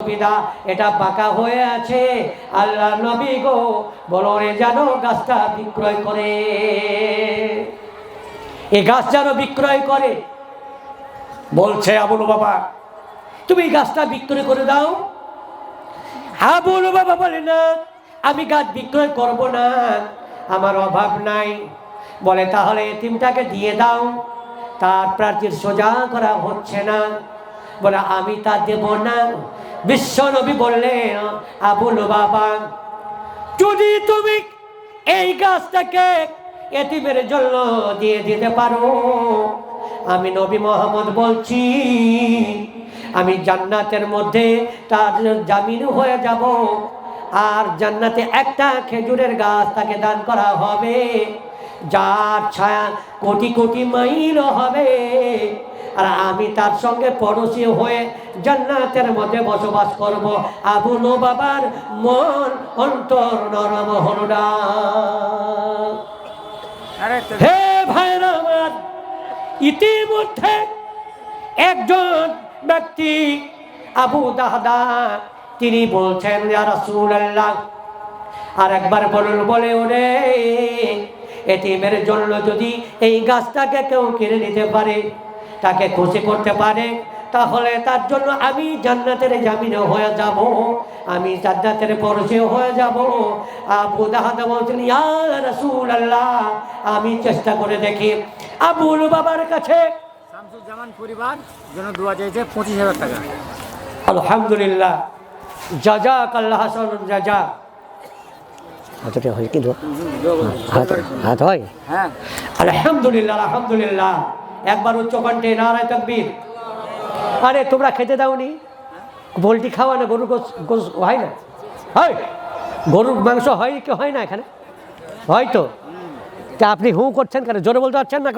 বিদা, এটা বাঁকা হয়ে আছে। আল্লাহ নবী গো বলো রে যেন গাছটা বিক্রয় করে, এই গাছ যেন বিক্রয় করে। বলছে আবু লুবাবা তুমি গাছটা বিক্রয় করে দাও। আবু লুবাবা বলে না আমি গাছ বিক্রয় করব না, আমার অভাব নাই। বলে তাহলে এতিমটাকে দিয়ে দাও, তার প্রাচীর সোজা করা হচ্ছে না। বলে আমি তা দেব না। বিশ্ব নবী বললেন আবু লুবাবা যদি তুমি এই গাছটাকে এতিমের জন্য দিয়ে দিতে পারো, আমি নবী মোহাম্মদ বলছি আমি জান্নাতের মধ্যে তার জামিন হয়ে যাব, আর জান্নাতে একটা খেজুরের গাছ তাকে দান করা হবে যার ছায়া কোটি কোটি মাইল হবে, আর আমি তার সঙ্গে পড়োশী হয়ে জান্নাতের মধ্যে বসবাস করব। আবু লুবাবার মন অন্তর নরম হলো না। হে ভাইরা আমার, ইতিমধ্যে একজন ব্যক্তি আবু দাহদা তিনি বলছেন ইয়া রাসূলুল্লাহ, আর একবার বলুন বলে ওরে এতিমের জন্য যদি এই গাছটাকে কেউ কিনে নিতে পারে, তাকে খুশি করতে পারে, তাহলে তার জন্য আমি জান্নাতের জামিনে হয়ে যাব, আমি জান্নাতের পরশে হয়ে যাব। আবু দাহদা বলছেন ইয়া রাসূলুল্লাহ আমি চেষ্টা করে দেখি। আবু লুবাবার কাছে শামসুজ্জামান পরিবার জন্য দোয়া চাইছে 25,000 টাকা। আলহামদুলিল্লাহ, জাযাকাল্লাহ হাসানুন জাযা। হাতটা হয় কি হাত হয়? হ্যাঁ আলহামদুলিল্লাহ আলহামদুলিল্লাহ। একবার উচ্চ কণ্ঠে নারায়ে তাকবীর। আরে তোমরা খেতে দাওনি? পোলট্রি খাওয়া না, গরুর গোশ হয় না? হয়, গরুর মাংস হয় কি হয় না এখানে? হয়তো। তা আপনি হু করছেন কেন? জোরে বলতে পারছেন না?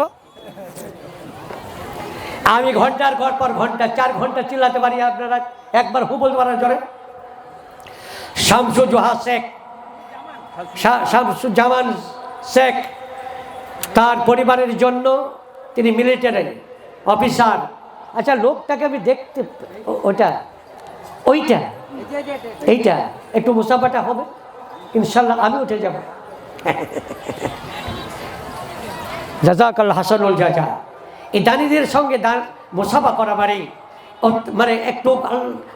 আমি ঘন্টার পর ঘন্টা 4 ঘন্টা চিল্লাতে পারি, আপনারা একবার হু বলতে পারেন জোরে? শামসুজ্জামান শেখ তার পরিবারের জন্য, তিনি মিলিটারি অফিসার। আচ্ছা লোকটাকে আমি দেখতে, ওইটা এইটা একটু মুসাফাটা হবে ইনশাল্লাহ, আমি উঠে যাব। জাযাকাল্লাহ হাসানুল জাযা। এই দানিদের সঙ্গে মুসাফা করা মানে একটু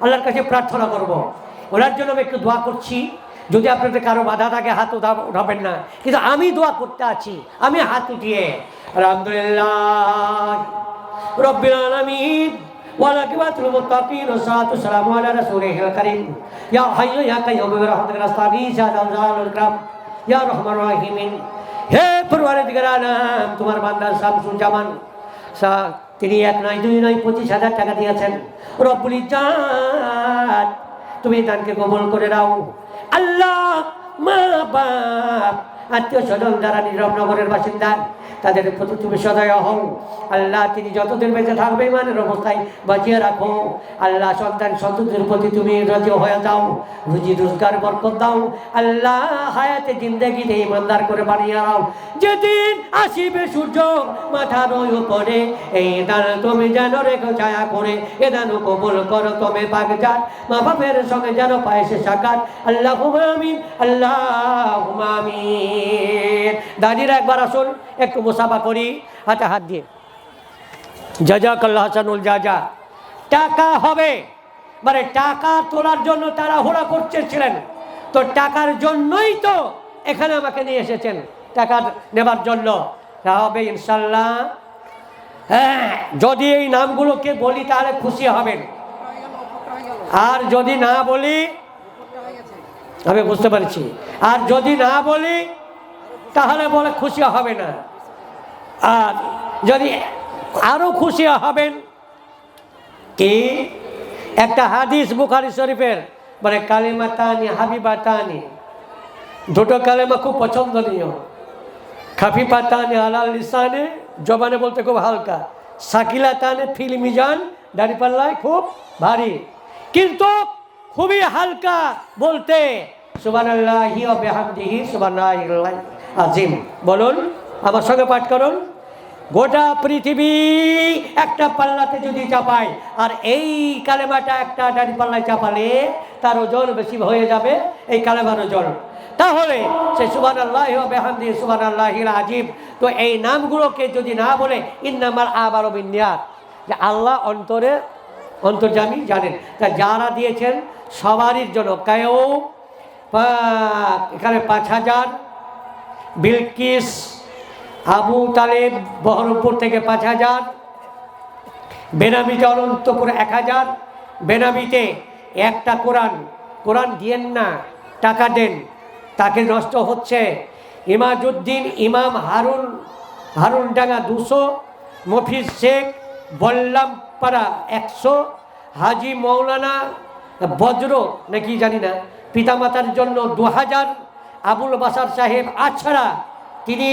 আল্লাহর কাছে প্রার্থনা করব, ওনার জন্য আমি একটু দোয়া করছি। যদি আপনাদের কারো বাধা থাকে হাত উঠাবেন না, কিন্তু আমি দোয়া করতে আছি, আমি হাত উঠিয়ে আলহামদুলিল্লাহ রাব্বিল আলামিন ওয়াল আকিবাতুল মুত্তাকিন ওয়াসসালাতু ওয়াসসালামু আলা রাসূলিল কারীম ইয়া হাইয়্যু ইয়া কাইয়্যুম বিরহমাতিকা নাস্তাগীথ ইয়া যাল জালালিল ইকরাম ইয়া রাহমানুর রাহিমিন। হে পরওয়ারদিগার আলম, তোমার বান্দা শামসুজ্জামান তিনি 1 নয় 2 নয় 25,000 টাকা দিয়েছেন। রব্বুল ইজ্জাত তুমি দানকে কবুল করে নাও। আল্লাহ মা বাপ আত্মীয় স্বজন যারা নীরবনগরের বাসিন্দা তাদের প্রতি তুমি সদয় হও। আল্লাহ তিনি যতদিন বেঁচে থাকবে ইমানের অবস্থায় বাঁচিয়ে রাখো। আল্লাহ সন্তান সন্ততির প্রতি তুমি রাজি হয়ে যাও, রুজি রোজগার বরকত দাও। আল্লাহ হায়াতে জিন্দেগিতে ইমানদার করে বানিয়ে নাও। যেদিন আসিবে সূর্য মাথার উপরে, এই দান তুমি যেন রেখো ছায়া করে, এ দান কবুল করো তুমি বাগজাত, মা বাপের সঙ্গে যেন পায়েছে সাকাত। আল্লাহুম্মা আমিন, আল্লাহুম্মা আমিন। দাদিরা একবার আসুন, একটু মুসাফা করি হাতে হাত দিয়ে। জাযাকাল্লাহ হাসানুল জাযা। টাকা হবে, মানে টাকা তোলার জন্য তারা হোড়া করতেছিলেন, তো টাকার জন্যই তো এখানে আমাকে নিয়ে এসেছেন, টাকা নেবার জন্য। তা হবে ইনশাল্লাহ। হ্যাঁ, যদি এই নামগুলোকে বলি তাহলে খুশি হবেন, আর যদি না বলি আমি বুঝতে পারছি, আর যদি না বলি তাহলে বলে খুশি হবে না। আর যদি আরো খুশি হবেন কি, একটা হাদিস বুখারী শরীফের, মানে কালিমাতানি হাবিবাতানি, দুটো কালেমা খুব পছন্দনীয়। খাফিফাতানি আলাল লিসানে, জবানে বলতে খুব হালকা, সাকিলাতানি ফিল মিজান, দাঁড়িপাল্লায় খুব ভারী, কিন্তু খুবই হালকা বলতে। সুবহানাল্লাহি ওয়া বিহামদিহি সুবহানাল্লাহিল আযীম। বলুন আমার সঙ্গে পাঠ করুন। গোটা পৃথিবী একটা পাল্লাতে যদি চাপায় আর এই কালেমাটা একটা পাল্লায় চাপালে তার ওজন বেশি হয়ে যাবে এই কালেমার ওজন। তাহলে সে সুবহানাল্লাহি ওয়া বিহামদিহি সুবহানাল্লাহিল আযীম। তো এই নামগুলোকে যদি না বলে ইন্নামাল আমালু বিন্নিয়াত, যে আল্লাহ অন্তর্যামী জানেন, তা যারা দিয়েছেন সবারই জন্য। কেউ এখানে 5,000, বিলকিস আবু তালেব বহরমপুর থেকে 5,000, বেনামিতে অনন্তপুর 1,000, বেনামিতে একটা কোরআন দিয়েন না, টাকা দেন, তাকে নষ্ট হচ্ছে। ইমাজউদ্দিন ইমাম হারুন ডাঙ্গা 200, মফিজ শেখ বল্লামপাড়া 100, হাজি মৌলানা বজ্র নাকি জানি না পিতামাতার জন্য 2,000, আবুল বাসার সাহেব আছড়া তিনি